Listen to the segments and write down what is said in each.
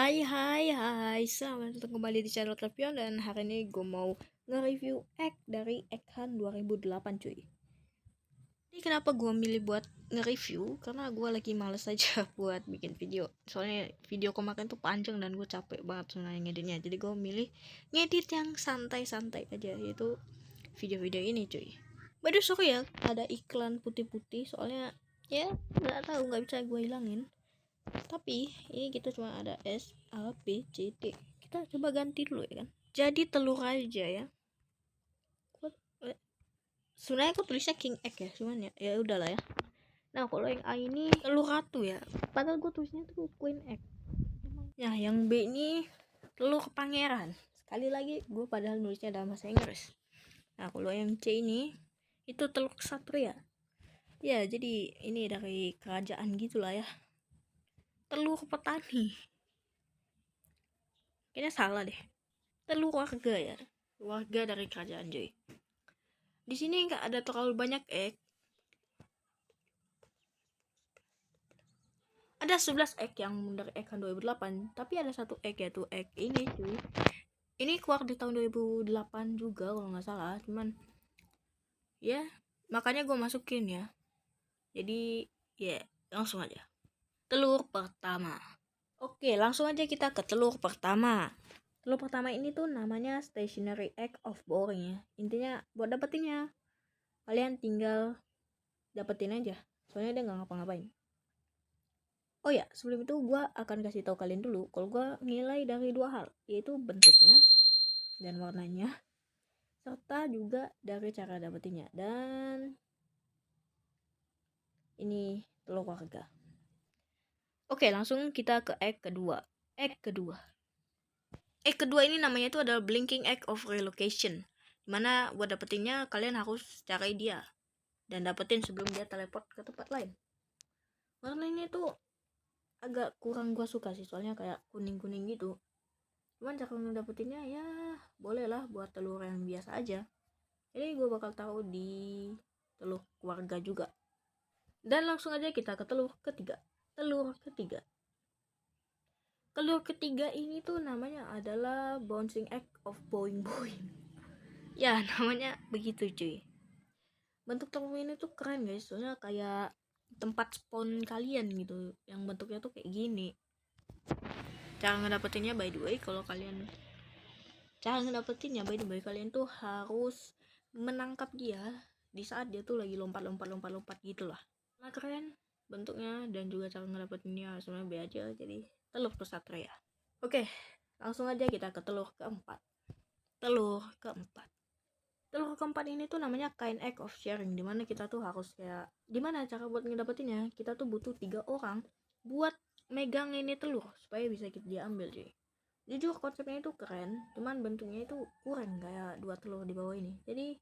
Hai, selamat datang kembali di channel Trevion. Dan hari ini gue mau nge-review egg dari Egghunt 2008 cuy. Ini kenapa gue milih buat nge-review, karena gue lagi males aja buat bikin video. Soalnya video kemarin tuh panjang dan gue capek banget sebenarnya ngeditnya. Jadi gue milih ngedit yang santai-santai aja, yaitu video-video ini cuy. Waduh sorry ya, ada iklan putih-putih soalnya ya nggak bisa gue hilangin. Tapi ini kita cuma ada S, A, B, C, D. Kita coba ganti dulu ya kan. Jadi telur aja ya. Sebenarnya aku tulisnya king egg ya, cuman ya udahlah ya. Nah kalau yang A ini telur ratu ya. Padahal gue tulisnya tuh queen egg. Nah yang B ini telur pangeran. Sekali lagi gue padahal nulisnya dalam bahasa Inggris. Nah kalau yang C ini itu telur ksatria. Ya jadi ini dari kerajaan gitulah ya. Telur petani. Kayaknya salah deh. Telur warga ya, warga dari kerajaan cuy. Di sini nggak ada terlalu banyak egg. Ada 11 egg yang dari Egghunt 2008, tapi ada satu egg yaitu egg ini cuy. Ini keluar di tahun 2008 juga kalau nggak salah, cuman ya makanya gue masukin ya. Jadi ya langsung aja. Telur pertama. Oke, langsung aja kita ke telur pertama. Telur pertama ini tuh namanya stationary egg of boring ya. Intinya buat dapetinnya kalian tinggal dapetin aja. Soalnya dia nggak ngapa-ngapain. Oh ya, sebelum itu gue akan kasih tahu kalian dulu kalau gue nilai dari dua hal, yaitu bentuknya dan warnanya, serta juga dari cara dapetinnya. Dan ini telur warga. Oke, langsung kita ke egg kedua. Egg kedua ini namanya itu adalah blinking egg of relocation. Dimana buat dapetinnya kalian harus cari dia dan dapetin sebelum dia teleport ke tempat lain. Warnanya itu agak kurang gue suka sih, soalnya kayak kuning-kuning gitu. Cuman cara ngedapetinnya ya boleh lah buat telur yang biasa aja. Jadi gue bakal taruh di telur keluarga juga. Dan langsung aja kita ke telur ketiga. Telur ketiga ini tuh namanya adalah bouncing egg of boing. Ya namanya begitu cuy. Bentuk telur ini tuh keren guys, soalnya kayak tempat spawn kalian gitu, yang bentuknya tuh kayak gini. Cara ngedapetinnya by the way, kalian tuh harus menangkap dia di saat dia tuh lagi lompat gitu lah. Nah keren bentuknya dan juga cara ngedapetinnya sebenarnya B aja, jadi telur ksatria. Oke, langsung aja kita ke telur keempat. Telur keempat ini tuh namanya kind egg of sharing, dimana kita tuh harus kayak gimana cara buat ngedapetinnya, kita tuh butuh 3 orang buat megang ini telur supaya bisa kita diambil cuy. Jujur konsepnya itu keren, cuman bentuknya itu kurang kayak 2 telur di bawah ini. Jadi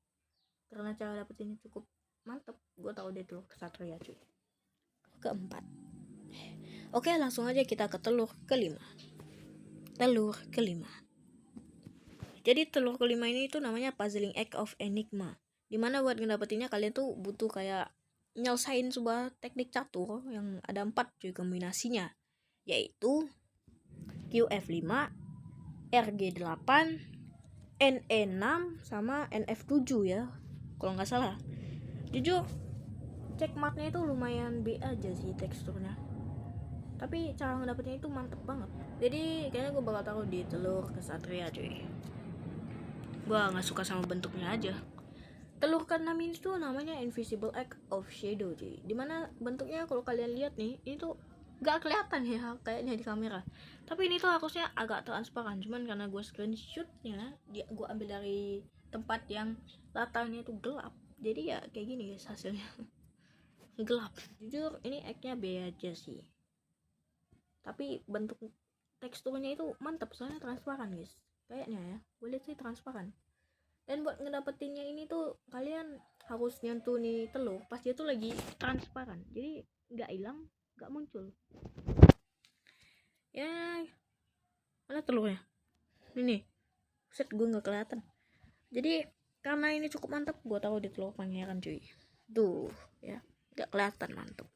karena cara dapetinnya cukup mantep, gue tahu dia telur ksatria cuy. Keempat. Oke, langsung aja kita ke telur kelima. Jadi telur kelima ini tuh namanya puzzling egg of enigma, dimana buat ngedapetinnya kalian tuh butuh kayak nyelesain sebuah teknik catur yang ada 4 cuy kombinasinya, yaitu QF5, RG8, NE6 sama NF7 ya kalau nggak salah. Jujur checkmarknya itu lumayan B aja sih teksturnya, tapi cara ngedapetnya itu mantep banget. Jadi kayaknya gue bakal taruh di telur ksatria cuy. Gue gak suka sama bentuknya aja. Telur keenam ini tuh namanya invisible egg of shadow cuy, dimana bentuknya kalau kalian lihat nih, ini tuh gak kelihatan ya kayaknya di kamera, tapi ini tuh harusnya agak transparan. Cuman karena gue screenshotnya, gue ambil dari tempat yang latarnya tuh gelap, jadi ya kayak gini guys hasilnya. Gelap. Jujur ini eggnya B aja sih, tapi bentuk teksturnya itu mantap soalnya transparan guys. Kayaknya ya, gue lihat sih transparan. Dan buat ngedapetinnya ini tuh kalian harus nyentuh nih telur pas dia tuh lagi transparan, jadi nggak hilang, nggak muncul. Ya mana telurnya ini, set gue nggak kelihatan. Jadi karena ini cukup mantap, gue taruh di telur pangeran cuy. Tuh ya nggak kelihatan, mantap.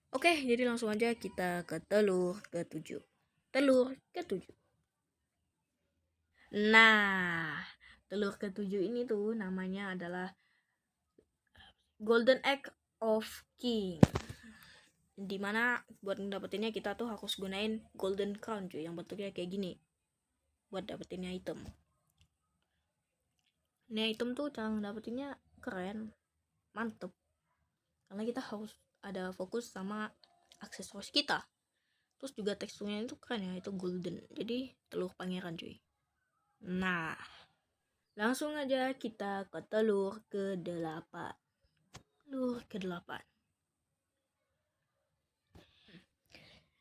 Oke, jadi langsung aja kita ke telur ketujuh. telur ketujuh. Nah, telur ketujuh ini tuh namanya adalah Golden Egg of King. Dimana buat dapetinnya kita tuh harus gunain Golden Crown cuy, yang bentuknya kayak gini buat dapetinnya item. Ini item tuh cara dapetinnya keren, mantep, karena kita harus ada fokus sama aksesoris kita. Terus juga teksturnya itu keren ya, itu golden, jadi telur pangeran cuy. Nah, langsung aja kita ke telur ke-8. Telur ke-8.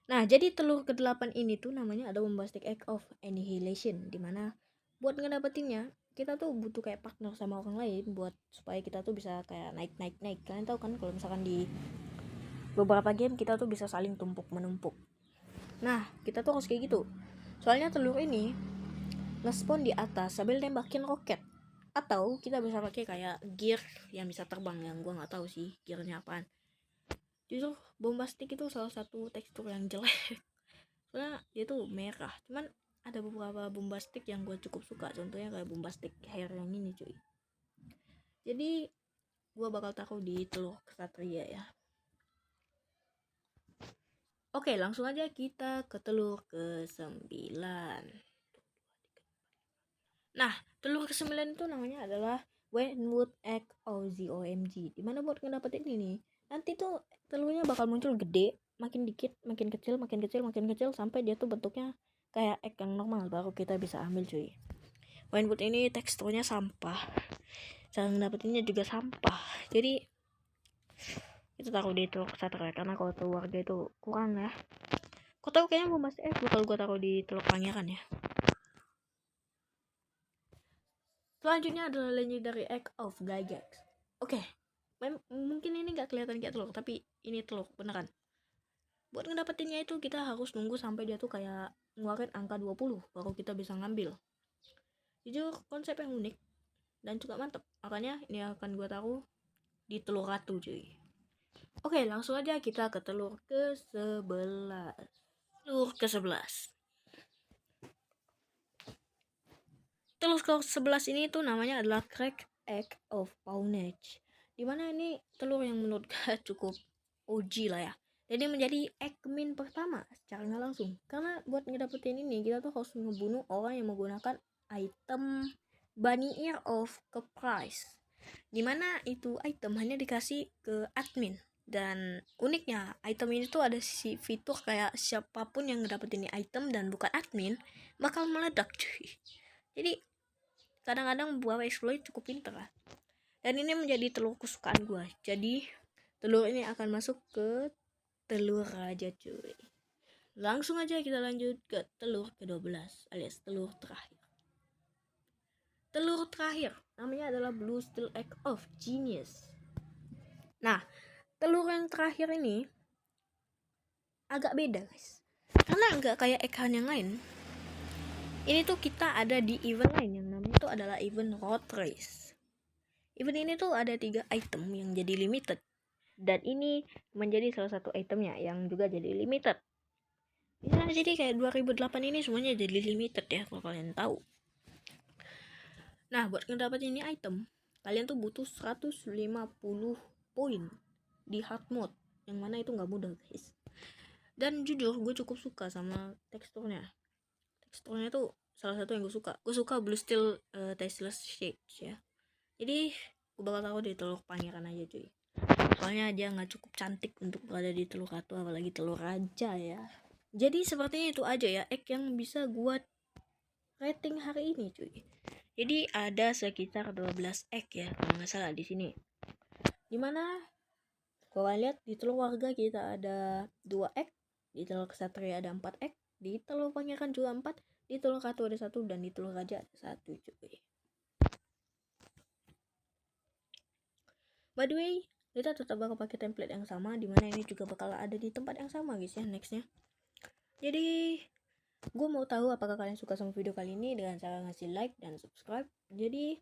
Nah, jadi telur ke-8 ini tuh namanya ada Bombastic Egg of Annihilation, dimana buat ngedapetinnya kita tuh butuh kayak partner sama orang lain buat supaya kita tuh bisa kayak naik. Kalian tahu kan kalau misalkan di beberapa game kita tuh bisa saling tumpuk menumpuk. Nah, kita tuh harus kayak gitu. Soalnya telur ini nge-spawn di atas sambil nembakin roket. Atau kita bisa pakai kayak gear yang bisa terbang, yang gua nggak tahu sih gearnya apaan. Jujur Bombastic itu salah satu tekstur yang jelek. Soalnya dia tuh merah. Cuman ada beberapa Bombastic yang gue cukup suka. Contohnya kayak Bombastic hair yang ini cuy. Jadi gue bakal taruh di telur kesatria ya. Oke, langsung aja kita ke telur ke-9. Nah, telur ke-9 itu namanya adalah Wentwood Egg OMG. Dimana buat ngedapetin ini, nanti tuh telurnya bakal muncul gede, makin dikit, makin kecil, sampai dia tuh bentuknya kayak egg yang normal, baru kita bisa ambil cuy. Wentwood ini teksturnya sampah, cara ngedapetinnya juga sampah. Jadi itu taruh di telur kesatria, karena kalau telur warga itu kurang ya. Kau tahu kayaknya mau mas bakal gue taruh di telur pangeran ya. Selanjutnya adalah Legendary Egg of Gygax. Oke, mungkin ini gak kelihatan kayak telur, tapi ini telur beneran. Buat ngedapetinnya itu kita harus nunggu sampai dia tuh kayak ngeluarin angka 20 baru kita bisa ngambil. Jujur konsep yang unik dan juga mantep, makanya ini akan gue taruh di telur ratu cuy. Oke, langsung aja kita ke telur ke-11. Telur ke-11. Telur ke-11 ini tuh namanya adalah Cracked Egg of Pawnage. Dimana ini telur yang menurut gue cukup OG lah ya. Jadi menjadi Eggman pertama secara nggak langsung. Karena buat ngedapetin ini kita tuh harus ngebunuh orang yang menggunakan item Bunny Ear of Caprice. Dimana itu item hanya dikasih ke admin. Dan uniknya item ini tuh ada si fitur kayak siapapun yang ngedapetin ini item dan bukan admin bakal meledak cuy. Jadi kadang-kadang beberapa exploit cukup pintar lah. Dan ini menjadi telur kesukaan gue. Jadi telur ini akan masuk ke telur raja cuy. Langsung aja kita lanjut ke telur ke-12 alias telur terakhir. Telur terakhir namanya adalah Blue Steel Egg of Genius. Nah, telur yang terakhir ini agak beda guys, karena nggak kayak egg yang lain. Ini tuh kita ada di event lain yang namanya tuh adalah event road race. Event ini tuh ada 3 item yang jadi limited, dan ini menjadi salah satu itemnya yang juga jadi limited. Ya, jadi kayak 2008 ini semuanya jadi limited ya kalau kalian tahu. Nah, buat ngedapetin ini item, kalian tuh butuh 150 poin di hard mode, yang mana itu nggak mudah guys. Dan jujur gue cukup suka sama teksturnya. Teksturnya tuh salah satu yang gue suka. Gue suka Blue Steel Tasteless Shades ya. Jadi gue bakal taruh di telur pangeran aja cuy. Soalnya dia nggak cukup cantik untuk berada di telur ratu, apalagi telur raja ya. Jadi sepertinya itu aja ya egg yang bisa gue rating hari ini cuy. Jadi ada sekitar 12 egg ya kalau nggak salah di sini. Dimana kalau lihat di telur warga kita ada 2 egg, di telur kesatria ada 4 egg, di telur pangeran juga 4, di telur ratu ada 1, dan di telur raja ada 1 cuy. By the way, kita tetap bakal pakai template yang sama, dimana ini juga bakal ada di tempat yang sama guys ya nextnya. Jadi gue mau tahu apakah kalian suka sama video kali ini dengan cara ngasih like dan subscribe. Jadi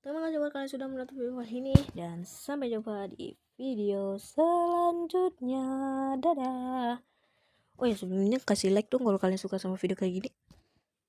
terima kasih buat kalian sudah menonton video kali ini, dan sampai jumpa di video selanjutnya. Dadah. Oh ya sebelumnya kasih like dong kalau kalian suka sama video kayak gini.